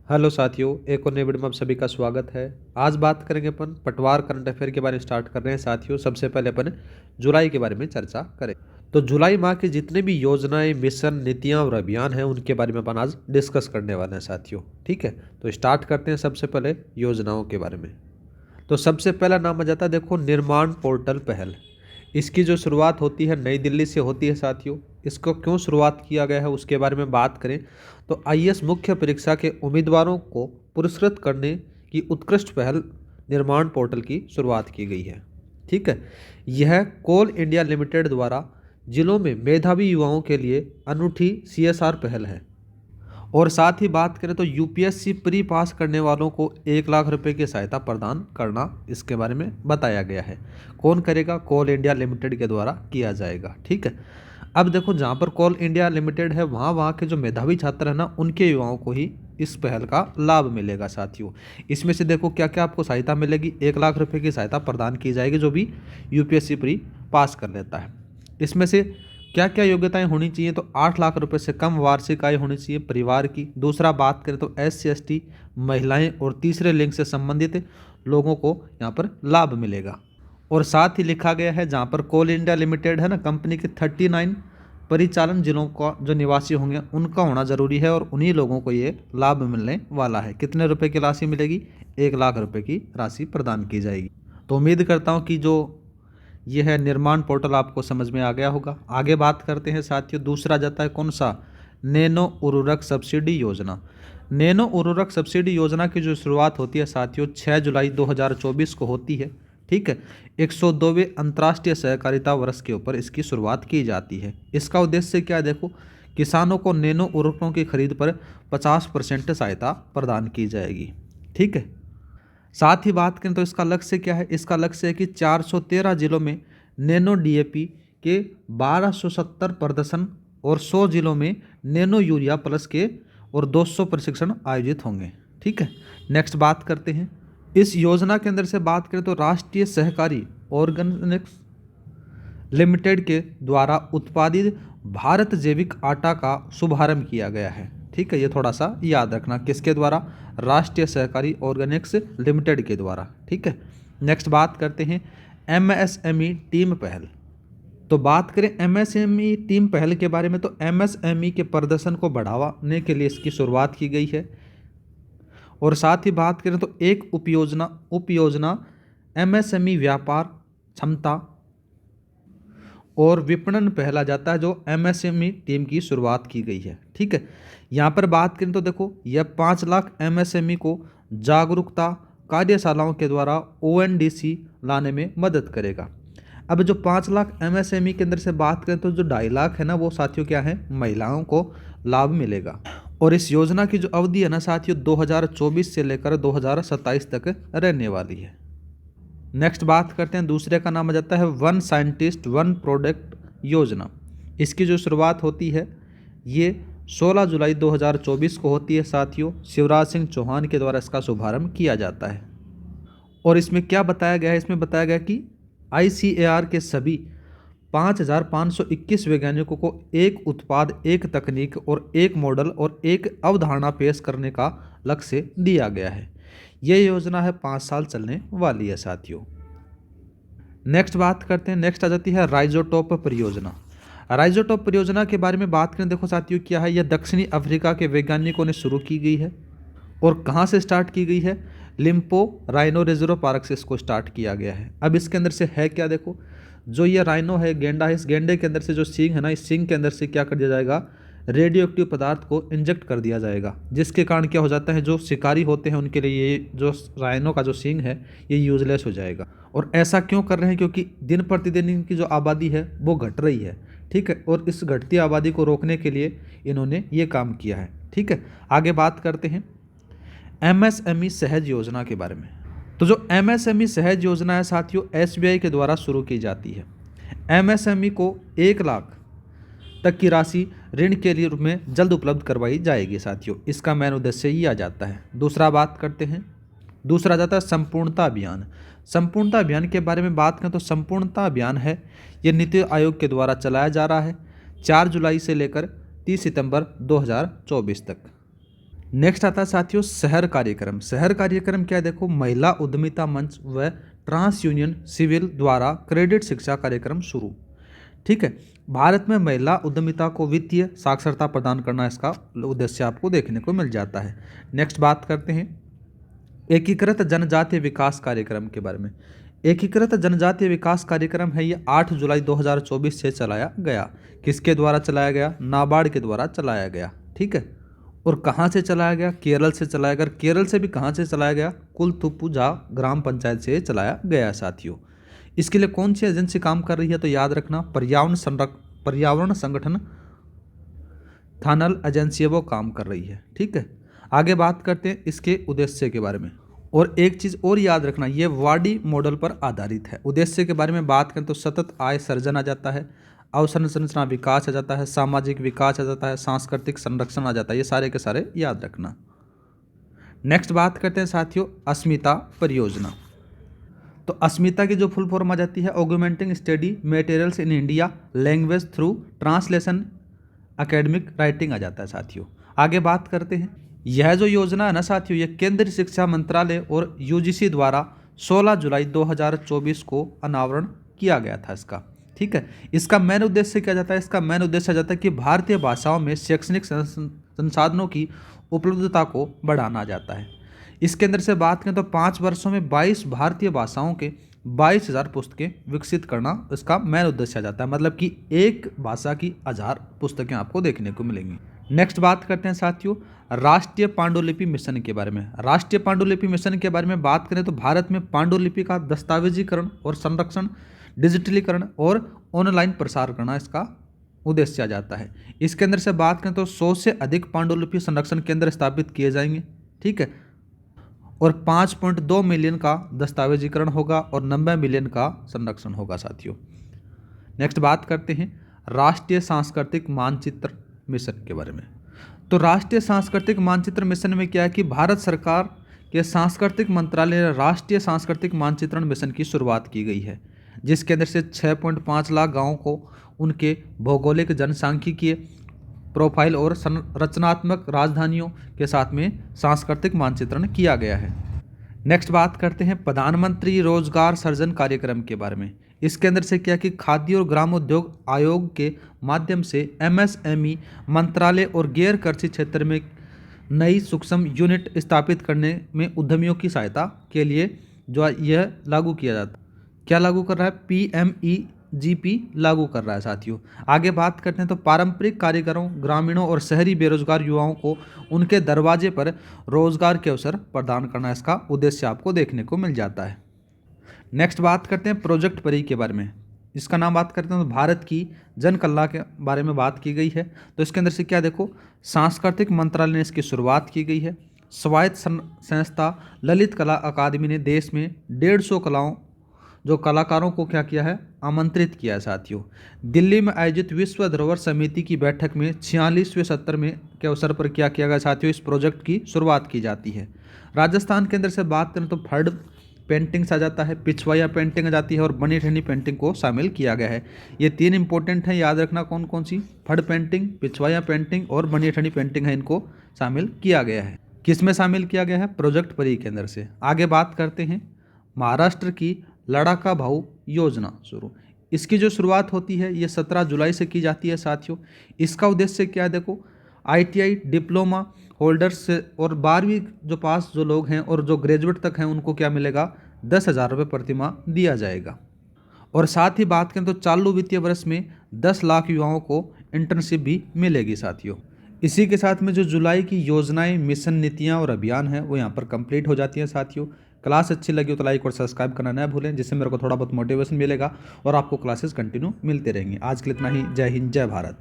Hello साथियों, एक और नए वीडियो में आप सभी का स्वागत है। आज बात करेंगे अपन पटवार करंट अफेयर के बारे में स्टार्ट कर रहे हैं साथियों। सबसे पहले अपन जुलाई के बारे में चर्चा करें। तो जुलाई माह की जितने भी योजनाएं, मिशन, नीतियां और अभियान हैं उनके बारे में अपन आज डिस्कस करने वाले हैं साथियों। ठीक है, तो स्टार्ट करते हैं सबसे पहले योजनाओं के बारे में। तो सबसे पहला नाम आ जाता है, देखो, निर्माण पोर्टल पहल। इसकी जो शुरुआत होती है नई दिल्ली से होती है साथियों। इसको क्यों शुरुआत किया गया है उसके बारे में बात करें तो आईएएस मुख्य परीक्षा के उम्मीदवारों को पुरस्कृत करने की उत्कृष्ट पहल निर्माण पोर्टल की शुरुआत की गई है। ठीक है, यह कोल इंडिया लिमिटेड द्वारा जिलों में मेधावी युवाओं के लिए अनूठी सीएसआर पहल है। और साथ ही बात करें तो यूपीएससी प्री पास करने वालों को 1 लाख रुपए की सहायता प्रदान करना इसके बारे में बताया गया है। कौन करेगा? कोल इंडिया लिमिटेड के द्वारा किया जाएगा। ठीक है, अब देखो, जहाँ पर कोल इंडिया लिमिटेड है वहाँ के जो मेधावी छात्र हैं ना, उनके युवाओं को ही इस पहल का लाभ मिलेगा साथियों। इसमें से देखो क्या क्या आपको सहायता मिलेगी। 1 लाख रुपए की सहायता प्रदान की जाएगी जो भी यूपीएससी प्री पास कर लेता है। इसमें से क्या क्या योग्यताएं होनी चाहिए? तो 8 लाख रुपए से कम वार्षिक आय होनी चाहिए परिवार की। दूसरा बात करें तो SC ST, महिलाएं और तीसरे लिंग से संबंधित लोगों को यहाँ पर लाभ मिलेगा। और साथ ही लिखा गया है जहाँ पर कोल इंडिया लिमिटेड है ना, कंपनी के 39 परिचालन जिलों का जो निवासी होंगे उनका होना जरूरी है और उन्हीं लोगों को ये लाभ मिलने वाला है। कितने रुपए की राशि मिलेगी? 1 लाख रुपए की राशि प्रदान की जाएगी। तो उम्मीद करता हूँ कि जो ये है निर्माण पोर्टल आपको समझ में आ गया होगा। आगे बात करते हैं साथियों, दूसरा जाता है कौन सा? नैनो उर्वरक सब्सिडी योजना। नैनो उर्वरक सब्सिडी योजना की जो शुरुआत होती है साथियों 6 जुलाई 2024 को होती है। ठीक है, 102वें अंतर्राष्ट्रीय सहकारिता वर्ष के ऊपर इसकी शुरुआत की जाती है। इसका उद्देश्य क्या है? देखो, किसानों को नैनो उर्वरकों की खरीद पर 50% सहायता प्रदान की जाएगी। ठीक है, साथ ही बात करें तो इसका लक्ष्य क्या है? इसका लक्ष्य है कि 413 जिलों में नैनो डीएपी के 1270 प्रदर्शन और 100 जिलों में नैनो यूरिया प्लस के और 200 प्रशिक्षण आयोजित होंगे। ठीक है, नेक्स्ट बात करते हैं। इस योजना के अंदर से बात करें तो राष्ट्रीय सहकारी ऑर्गेनिक्स लिमिटेड के द्वारा उत्पादित भारत जैविक आटा का शुभारंभ किया गया है। ठीक है, ये थोड़ा सा याद रखना, किसके द्वारा? राष्ट्रीय सहकारी ऑर्गेनिक्स लिमिटेड के द्वारा। ठीक है, नेक्स्ट बात करते हैं MSME टीम पहल। तो बात करें MSME टीम पहल के बारे में तो MSME के प्रदर्शन को बढ़ावाने के लिए इसकी शुरुआत की गई है। और साथ ही बात करें तो एक उपयोजना MSME व्यापार क्षमता और विपणन पहला जाता है जो MSME टीम की शुरुआत की गई है। ठीक है, यहाँ पर बात करें तो देखो, यह 5 लाख MSME को जागरूकता कार्यशालाओं के द्वारा ONDC लाने में मदद करेगा। अब जो 5 लाख MSME के अंदर से बात करें तो जो 2.5 लाख है ना, वो साथियों क्या है? महिलाओं को लाभ मिलेगा। और इस योजना की जो अवधि है ना साथियों 2024 से लेकर 2027 तक रहने वाली है। नेक्स्ट बात करते हैं, दूसरे का नाम आ जाता है वन साइंटिस्ट वन प्रोडक्ट योजना। इसकी जो शुरुआत होती है ये 16 जुलाई 2024 को होती है साथियों। शिवराज सिंह चौहान के द्वारा इसका शुभारंभ किया जाता है। और इसमें क्या बताया गया है? इसमें बताया गया कि ICAR के सभी 5521 वैज्ञानिकों को एक उत्पाद, एक तकनीक और एक मॉडल और एक अवधारणा पेश करने का लक्ष्य दिया गया है। यह योजना है 5 साल चलने वाली है साथियों। नेक्स्ट बात करते हैं, नेक्स्ट आ जाती है राइजोटॉप परियोजना। राइजोटॉप परियोजना के बारे में बात करें, देखो साथियों क्या है, यह दक्षिणी अफ्रीका के वैज्ञानिकों ने शुरू की गई है। और कहाँ से स्टार्ट की गई है? लिम्पो राइनो रिजर्व पार्क से इसको स्टार्ट किया गया है। अब इसके अंदर से है क्या? देखो, जो ये राइनो है, गेंडा है, इस गेंडे के अंदर से जो सींग है ना, इस सींग के अंदर से क्या कर दिया जाएगा? रेडियो एक्टिव पदार्थ को इंजेक्ट कर दिया जाएगा, जिसके कारण क्या हो जाता है? जो शिकारी होते हैं उनके लिए ये जो राइनो का जो सींग है ये यूजलेस हो जाएगा। और ऐसा क्यों कर रहे हैं? क्योंकि दिन प्रतिदिन इनकी जो आबादी है वो घट रही है। ठीक है, और इस घटती आबादी को रोकने के लिए इन्होंने ये काम किया है। ठीक है, आगे बात करते हैं MSME सहज योजना के बारे में। तो जो MSME सहज योजना है साथियों SBI के द्वारा शुरू की जाती है। MSME को 1 लाख तक की राशि ऋण के लिए रूप में जल्द उपलब्ध करवाई जाएगी साथियों। इसका मेन उद्देश्य ही आ जाता है। दूसरा बात करते हैं, दूसरा जाता है संपूर्णता अभियान। संपूर्णता अभियान के बारे में बात करें तो संपूर्णता अभियान है ये नीति आयोग के द्वारा चलाया जा रहा है 4 जुलाई से लेकर 30 सितंबर 2024 तक। नेक्स्ट आता है साथियों शहर कार्यक्रम। शहर कार्यक्रम क्या है, देखो महिला उद्यमिता मंच व ट्रांस यूनियन सिविल द्वारा क्रेडिट शिक्षा कार्यक्रम शुरू। ठीक है, भारत में महिला उद्यमिता को वित्तीय साक्षरता प्रदान करना इसका उद्देश्य आपको देखने को मिल जाता है। नेक्स्ट बात करते हैं एकीकृत जनजातीय विकास कार्यक्रम के बारे में। एकीकृत जनजातीय विकास कार्यक्रम है ये 8 जुलाई 2024 से चलाया गया। किसके द्वारा चलाया गया? नाबार्ड के द्वारा चलाया गया। ठीक है, और कहाँ से चलाया गया? केरल से चलाया गया। केरल से भी कहाँ से चलाया गया? कुलथुपुझा ग्राम पंचायत से चलाया गया साथियों। इसके लिए कौन सी एजेंसी काम कर रही है? तो याद रखना पर्यावरण संगठन थानल एजेंसी है वो काम कर रही है। ठीक है, आगे बात करते हैं इसके उद्देश्य के बारे में। और एक चीज़ और याद रखना, ये वाडी मॉडल पर आधारित है। उद्देश्य के बारे में बात करें तो सतत आय सर्जन आ जाता है, अवसंरचना विकास आ जाता है, सामाजिक विकास आ जाता है, सांस्कृतिक संरक्षण आ जाता है। ये सारे के सारे याद रखना। नेक्स्ट बात करते हैं साथियों अस्मिता परियोजना। तो अस्मिता की जो फुल फॉर्म आ जाती है augmenting study materials in India language through translation academic writing आ जाता है साथियों। आगे बात करते हैं, यह जो योजना है ना साथियों, यह केंद्रीय शिक्षा मंत्रालय और यूजीसी द्वारा 16 जुलाई 2024 को अनावरण किया गया था इसका। ठीक है, इसका मेन उद्देश्य क्या जाता है? इसका मेन उद्देश्य जाता है कि भारतीय भाषाओं में शैक्षणिक संसाधनों की उपलब्धता को बढ़ाना जाता है। इसके अंदर से बात करें तो 5 वर्षों में 22 भारतीय भाषाओं के 22,000 पुस्तकें विकसित करना इसका मेन उद्देश्य आ जाता है। मतलब कि एक भाषा की 1000 पुस्तकें आपको देखने को मिलेंगी। नेक्स्ट बात करते हैं साथियों राष्ट्रीय पांडुलिपि मिशन के बारे में। राष्ट्रीय पांडुलिपि मिशन के बारे में बात करें तो भारत में पांडुलिपि का दस्तावेजीकरण और संरक्षण, डिजिटलीकरण और ऑनलाइन प्रसार करना इसका उद्देश्य आ जाता है। इसके अंदर से बात करें तो 100 से अधिक पांडुलिपि संरक्षण केंद्र स्थापित किए जाएंगे। ठीक है, और 5.2 मिलियन का दस्तावेजीकरण होगा और 90 मिलियन का संरक्षण होगा साथियों। नेक्स्ट बात करते हैं राष्ट्रीय सांस्कृतिक मानचित्र मिशन के बारे में। तो राष्ट्रीय सांस्कृतिक मानचित्र मिशन में क्या है कि भारत सरकार के सांस्कृतिक मंत्रालय ने राष्ट्रीय सांस्कृतिक मानचित्रण मिशन की शुरुआत की गई है, जिसके अंदर से 6.5 लाख गाँवों को उनके भौगोलिक जनसांख्यिकीय प्रोफाइल और संरचनात्मक राजधानियों के साथ में सांस्कृतिक मानचित्रण किया गया है। नेक्स्ट बात करते हैं प्रधानमंत्री रोजगार सृजन कार्यक्रम के बारे में। इसके अंदर से क्या कि खाद्य और ग्रामोद्योग आयोग के माध्यम से एमएसएमई मंत्रालय और गैर कृषि क्षेत्र में नई सूक्ष्म यूनिट स्थापित करने में उद्यमियों की सहायता के लिए जो यह लागू किया जाता है। क्या लागू कर रहा है? PMEGP लागू कर रहा है साथियों। आगे बात करते हैं तो पारंपरिक कारीगरों, ग्रामीणों और शहरी बेरोजगार युवाओं को उनके दरवाजे पर रोजगार के अवसर प्रदान करना इसका उद्देश्य आपको देखने को मिल जाता है। नेक्स्ट बात करते हैं प्रोजेक्ट परी के बारे में। इसका नाम बात करते हैं तो भारत की जन कल्याण के बारे में बात की गई है। तो इसके अंदर से क्या देखो सांस्कृतिक मंत्रालय ने इसकी शुरुआत की गई है। स्वायत्त संस्था ललित कला अकादमी ने देश में 150 कलाओं जो कलाकारों को क्या किया है? आमंत्रित किया है साथियों। दिल्ली में आयोजित विश्व धरोहर समिति की बैठक में 46वें सत्र में के अवसर पर क्या किया गया साथियों? इस प्रोजेक्ट की शुरुआत की जाती है। राजस्थान के अंदर से बात करें तो फर्ड पेंटिंग्स आ जाता है, पिछवाया पेंटिंग आ जाती है और बनी ठनी पेंटिंग को शामिल किया गया है। ये 3 इंपॉर्टेंट हैं, याद रखना कौन कौन सी? फर्ड पेंटिंग, पिछवाया पेंटिंग और बनी ठनी पेंटिंग है, इनको शामिल किया गया है। किस में शामिल किया गया है? प्रोजेक्ट परी के अंदर से। आगे बात करते हैं महाराष्ट्र की लड़ाका भाऊ योजना शुरू। इसकी जो शुरुआत होती है ये 17 जुलाई से की जाती है साथियों। इसका उद्देश्य क्या है? देखो ITI डिप्लोमा होल्डर्स से और 12वीं जो पास जो लोग हैं और जो ग्रेजुएट तक हैं उनको क्या मिलेगा? 10,000 रुपये प्रतिमाह दिया जाएगा। और साथ ही बात करें तो चालू वित्तीय वर्ष में 10 लाख युवाओं को इंटर्नशिप भी मिलेगी साथियों। इसी के साथ में जो जुलाई की योजनाएं, मिशन, नीतियां और अभियान हैं वो यहाँ पर कंप्लीट हो जाती हैं साथियों। क्लास अच्छी लगी हो तो लाइक और सब्सक्राइब करना ना भूलें, जिससे मेरे को थोड़ा बहुत मोटिवेशन मिलेगा और आपको क्लासेस कंटिन्यू मिलते रहेंगे। आज के लिए इतना ही। जय हिंद, जय भारत।